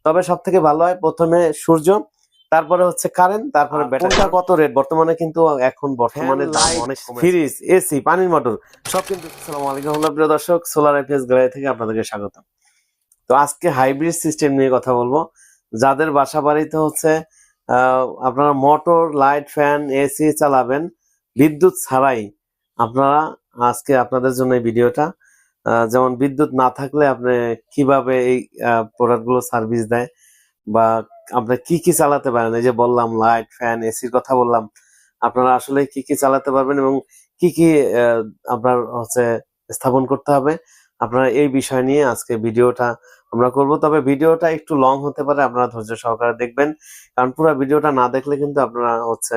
তবে সব থেকে ভালো হয় প্রথমে সূর্য, তারপরে হচ্ছে কারেন্ট, তারপরে ব্যাটারিটা কত রেট বর্তমানে, কিন্তু এখন বর্তমানে দাম অনেক কমে। ফ্রিজ, এসি, পানির মোটর সব কিন্তু। আসসালামু আলাইকুম প্রিয় দর্শক, সোলার এফএস গ্যালারি থেকে আপনাদেরকে স্বাগত। তো আজকে হাইব্রিড সিস্টেম নিয়ে কথা বলবো। যাদের বাসা বাড়িতে হচ্ছে আপনারা মোটর, লাইট, ফ্যান, এসি চালাবেন বিদ্যুৎ ছাড়াই, আপনারা আজকে আপনাদের জন্য এই ভিডিওটা। যেমন বিদ্যুৎ না থাকলে আপনি কিভাবে এই প্রোডাক্টগুলো সার্ভিস দেয়, বা আপনি কি কি চালাতে পারেন। এই যে বললাম লাইট, ফ্যান, এসির কথা বললাম, আপনারা আসলে কি কি চালাতে পারবেন এবং কি কি আপনার হচ্ছে স্থাপন করতে হবে, আপনারা এই বিষয় নিয়ে আজকে ভিডিওটা আমরা করব। তবে ভিডিওটা একটু লং হতে পারে, আপনারা ধৈর্য সহকারে দেখবেন, কারণ পুরো ভিডিওটা না দেখলে কিন্তু আপনারা হচ্ছে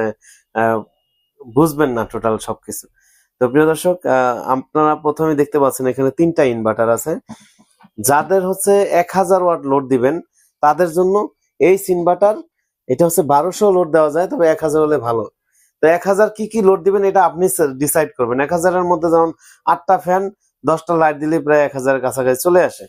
বুঝবেন না টোটাল সবকিছু। তো প্রিয় দর্শক, আপনারা প্রথমে দেখতে পাচ্ছেন এখানে 3টা ইনভার্টার আছে। যাদের হচ্ছে 1000 ওয়াট লোড দিবেন তাদের জন্য এই ইনভার্টার, এটা হচ্ছে 1200 লোড দেওয়া যায়, তবে 1000 হলে ভালো। তো 1000 কি কি লোড দিবেন এটা আপনি ডিসাইড করবেন। 1000 এর মধ্যে যেমন 8টা ফ্যান, 10টা লাইট দিলে প্রায় 1000 এর কাছাকাছি চলে আসে।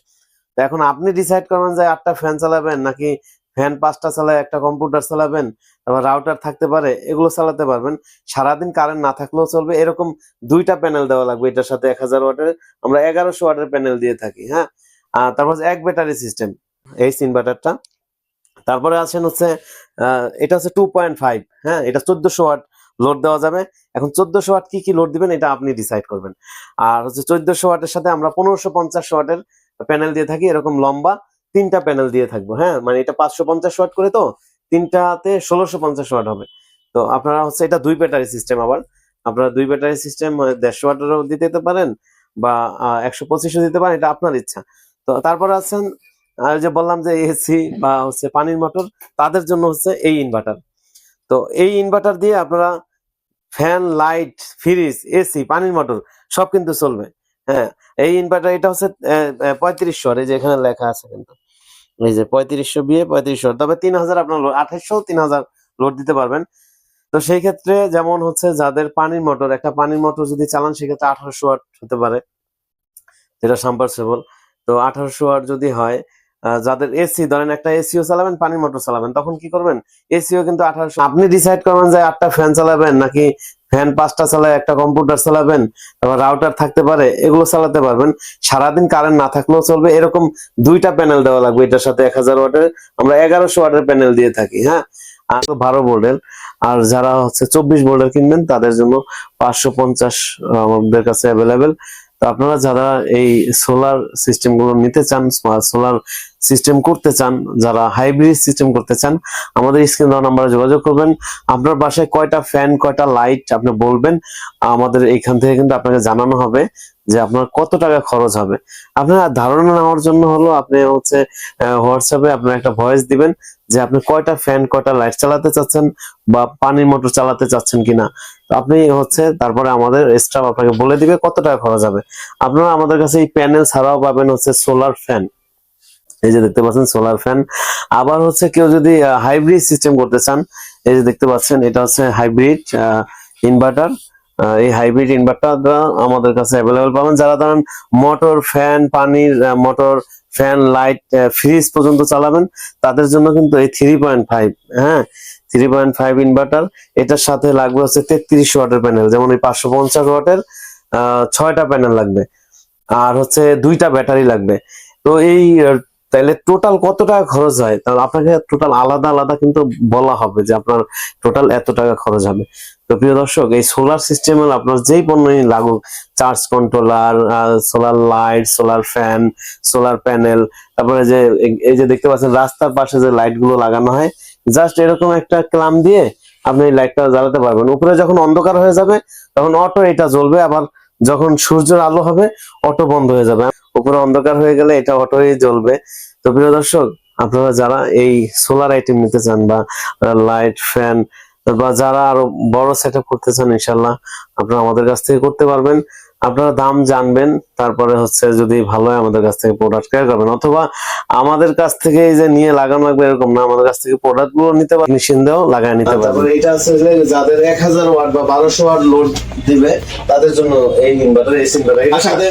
তো এখন আপনি ডিসাইড করবেন যে 8টা ফ্যান চালাবেন নাকি ফ্যান 5টা চালায় একটা কম্পিউটার চালাবেন, তারপর রাউটার থাকতে পারে, এগুলো চালাতে পারবেন। সারাদিন কারেন্ট না থাকলেও চলবে। এরকম 2টা প্যানেল দেওয়া লাগবে এটার সাথে। 1000 ওয়াটের আমরা 1100 ওয়াটের প্যানেল দিয়ে থাকি। হ্যাঁ, তারপর এক ব্যাটারি সিস্টেম এই ইনভার্টারটা। তারপরে আছেন হচ্ছে এটা হচ্ছে 2.5। হ্যাঁ, এটা 1400 ওয়াট লোড দেওয়া যাবে। এখন 1400 ওয়াট কি কি লোড দিবেন এটা আপনি ডিসাইড করবেন। আর হচ্ছে 1400 ওয়াটের সাথে আমরা 1550 ওয়াটের প্যানেল দিয়ে থাকি, এরকম লম্বা 3টা প্যানেল দিয়ে থাকবো। হ্যাঁ, মানে এটা 550 ওয়াট করে, তো 3টাতে 1650 ওয়াট হবে। তো আপনারা হচ্ছে এটা 2 ব্যাটারি সিস্টেম। আবার আপনারা 2 ব্যাটারি সিস্টেম 150 ওয়াটেরও দিতে পারেন বা 125ও দিতে পারেন, এটা আপনার ইচ্ছা। তো তারপরে আছেন যে বললাম যে এসি বা হচ্ছে পানির মোটর, তাদের জন্য হচ্ছে এই ইনভার্টার। তো এই ইনভার্টার দিয়ে আপনারা ফ্যান, লাইট, ফ্রিজ, এসি, পানির মোটর সব কিন্তু চলবে। হ্যাঁ, এই ইনভার্টার এটা হচ্ছে 3500, এই যে এখানে লেখা আছে কিন্তু, এই যে 3500 বিয়ে 3500, তবে 3000 আপনার 2800 3000 লোড দিতে পারবেন। তো সেই ক্ষেত্রে যেমন হচ্ছে যাদের পানির মোটর, একটা পানির মোটর যদি চালান সেক্ষেত্রে 1800 ওয়াট হতে পারে, যেটা সাবমার্সিবল। তো 1800 ওয়াট যদি হয়, যাদের এসি, ধরেন একটা এসিও চালাবেন, পানির মোটর চালাবেন, তখন কি করবেন, এসিও কিন্তু 1800। আপনি ডিসাইড করবেন যে 8টা ফ্যান চালাবেন নাকি ফ্যান 5টা চালায় একটা কম্পিউটার চালাবেন, তারপর রাউটার থাকতে পারে, এগুলো চালাতে পারবেন। সারাদিন কারেন্ট না থাকলেও চলবে। এরকম 2টা প্যানেল দেওয়া লাগবে এটার সাথে। 1000 ওয়াটের আমরা 1100 ওয়াটের প্যানেল দিয়ে থাকি। হ্যাঁ, আর 12 ভোল্টের। আর যারা হচ্ছে 24 ভোল্টের কিনবেন তাদের জন্য 550 আমাদের কাছে অ্যাভেলেবেল। তো আপনারা যারা এই সোলার সিস্টেম গুলো নিতে চান, সোলার সিস্টেম করতে চান, যারা হাইব্রিড সিস্টেম করতে চান, আমাদের স্ক্রিন দেওয়া নাম্বারে যোগাযোগ করবেন। আপনার বাসায় কয়টা ফ্যান, কয়টা লাইট আপনি বলবেন, আমাদের এইখান থেকে কিন্তু আপনাকে জানানো হবে যে আপনার কত টাকা খরচ হবে। আপনার ধারণা নেওয়ার জন্য হলো আপনি হচ্ছে হোয়াটসঅ্যাপে আপনার একটা ভয়েস দিবেন যে আপনি কয়টা ফ্যান, কয়টা লাইট চালাতে চাচ্ছেন বা পানির মোটর চালাতে চাচ্ছেন কিনা। আপনি হচ্ছে তারপরে আমাদের স্টাফ আপনাকে বলে দিবে কত টাকা খরচ হবে। আপনারা আমাদের কাছে এই প্যানেল ছাড়াও পাবেন হচ্ছে সোলার ফ্যান, এই যে দেখতে পাচ্ছেন সোলার ফ্যান। আবার হচ্ছে কেউ যদি হাইব্রিড সিস্টেম করতে চান, এই যে দেখতে পাচ্ছেন এটা হচ্ছে হাইব্রিড ইনভার্টার। এই হাইব্রিড ইনভার্টারটা আমাদের কাছে অ্যাভেলেবল পাবেন। যারা ধরেন মোটর, ফ্যান, পানির মোটর, ফ্যান, লাইট, ফ্রিজ পর্যন্ত চালাবেন, তাদের জন্য কিন্তু এই 3.5, হ্যাঁ 3.5 ইনভার্টার। এটার সাথে লাগবে হচ্ছে 33 ওয়াটের প্যানেল, যেমন এই 550 ওয়াটের 6টা প্যানেল লাগবে, আর হচ্ছে 2টা ব্যাটারি লাগবে। তো এই তাহলে টোটাল কত টাকা খরচ হয়, তাহলে আপনাকে টোটাল আলাদা আলাদা কিন্তু বলা হবে যে আপনার টোটাল এত টাকা খরচ হবে। তো প্রিয় দর্শক, এই সোলার সিস্টেমে আপনার যেই পণ্যই লাগুক, charge controller, solar light, solar fan, solar panel, তারপরে যে এই যে দেখতে পাচ্ছেন রাস্তার পাশে যে লাইট গুলো লাগানো হয়, জাস্ট এরকম একটা ক্লাম দিয়ে আপনি এই লাইটটা জ্বালাতে পারবেন। উপরে যখন অন্ধকার হয়ে যাবে তখন অটো এটা জ্বলবে, আবার যখন সূর্যের আলো হবে অটো বন্ধ হয়ে যাবে। উপরে অন্ধকার হয়ে গেলে এটা অটোই জ্বলবে। তো প্রিয় দর্শক, আপনারা যারা এই সোলার আইটেম নিতে চান বা লাইট, ফ্যান, বা যারা আরো বড় সেটআপ করতে চান, ইনশাল্লাহ আপনারা আমাদের কাছ থেকে করতে পারবেন। আপনারা দাম জানবেন, তারপরে হচ্ছে যদি ভালো হয় আমাদের কাছ থেকে প্রোডাক্ট ক্রয় করবেন, অথবা আমাদের কাছ থেকে এই যে নিয়ে লাগানো লাগবে এরকম না, আমাদের কাছ থেকে প্রোডাক্ট গুলো নিতে পারবেন, মেশিন দিয়েও লাগায় নিতে পারবেন। তারপরে এটা আছে যে যাদের 1000 ওয়াট বা 1200 ওয়াট লোড দিবে তাদের জন্য এই ইনভার্টার, এসি ইনভার্টার, এর সাথে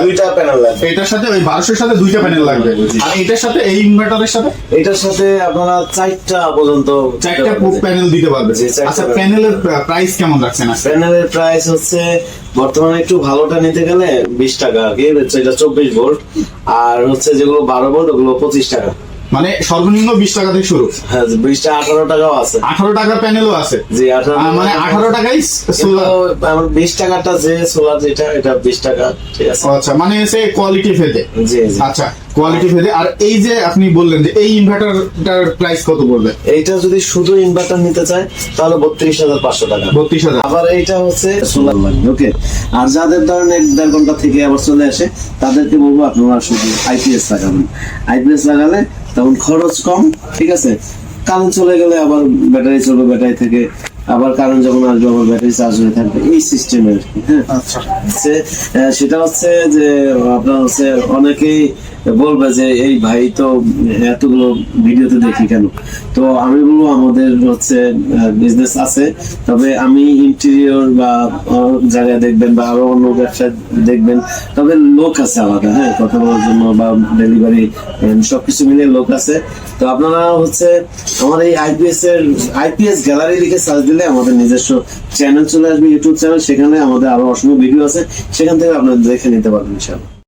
দুইটা প্যানেল লাগবে। এটার সাথে ওই 1200 এর সাথে দুইটা প্যানেল লাগবে, আর এটার সাথে এই ইনভার্টারের সাথে এটার সাথে আপনারা 4টা পর্যন্ত 4টা প্যানেল দিতে পারবে। আচ্ছা, প্যানেলের প্রাইস কেমন রাখছেন? প্যানেলের প্রাইস হচ্ছে বর্তমানে একটু ভালোটা নিতে গেলে 20 টাকা, আর কি হচ্ছে এটা 24 ভোল্ট, আর হচ্ছে যেগুলো 12 ভোল্ট ওগুলো 25 টাকা। মানে সর্বনিম্ন 20 টাকা থেকে শুরু। হ্যাঁ, 20 টাকা 18 টাকাও আছে, 18 টাকার প্যানেলও আছে। জি, 18 মানে 18 টাকাই সোলার। আমার 20 টাকাটা যে সোলার যেটা, এটা 20 টাকা, ঠিক আছে। আচ্ছা, মানে সে কোয়ালিটি ভেদে। জি জি। আচ্ছা, কোয়ালিটি ভেদে। আর এই যে আপনি বললেন যে এই ইনভার্টারটার প্রাইস কত পড়বে? এইটা যদি শুধু ইনভার্টার নিতে চায় তাহলে 32,500 টাকা। 32,000। আবার এইটা হচ্ছে সোলার লাগবে, ওকে। আর যাদের ধরেন 1-1.5 ঘন্টা থেকে আবার চলে আসে তাদেরকে বলবো আপনারা শুধু আইপিএস লাগাবেন। আইপিএস লাগালে তখন খরচ কম, ঠিক আছে। কারেন্ট চলে গেলে আবার ব্যাটারি চলবে, ব্যাটারি থেকে আবার কারেন্ট যখন আসবে আবার ব্যাটারি চার্জ হয়ে থাকবে, এই সিস্টেমের। হ্যাঁ, আচ্ছা। সেটা হচ্ছে যে আপনার হচ্ছে অনেকেই বলবে যে এই ভাই তো এতগুলো ভিডিওতে দেখি কেন, তো আমি বলবো আমাদের হচ্ছে বিজনেস আছে, তবে আমি ইন্টেরিয়র বা জায়গায় দেখবেন বা আরো অন্য ব্যবসা দেখবেন, তবে লোক আছে আলাদা, হ্যাঁ, কথা বলার জন্য বা ডেলিভারি সবকিছু মিলিয়ে লোক আছে। তো আপনারা হচ্ছে আমার এই আইপিএস গ্যালারি লিখে সার্চ দিলে আমাদের নিজস্ব চ্যানেল চলে আসবে, ইউটিউব চ্যানেল, সেখানে আমাদের আরো অসংখ্য ভিডিও আছে, সেখান থেকে আপনারা দেখে নিতে পারবেন ইনশাআল্লাহ।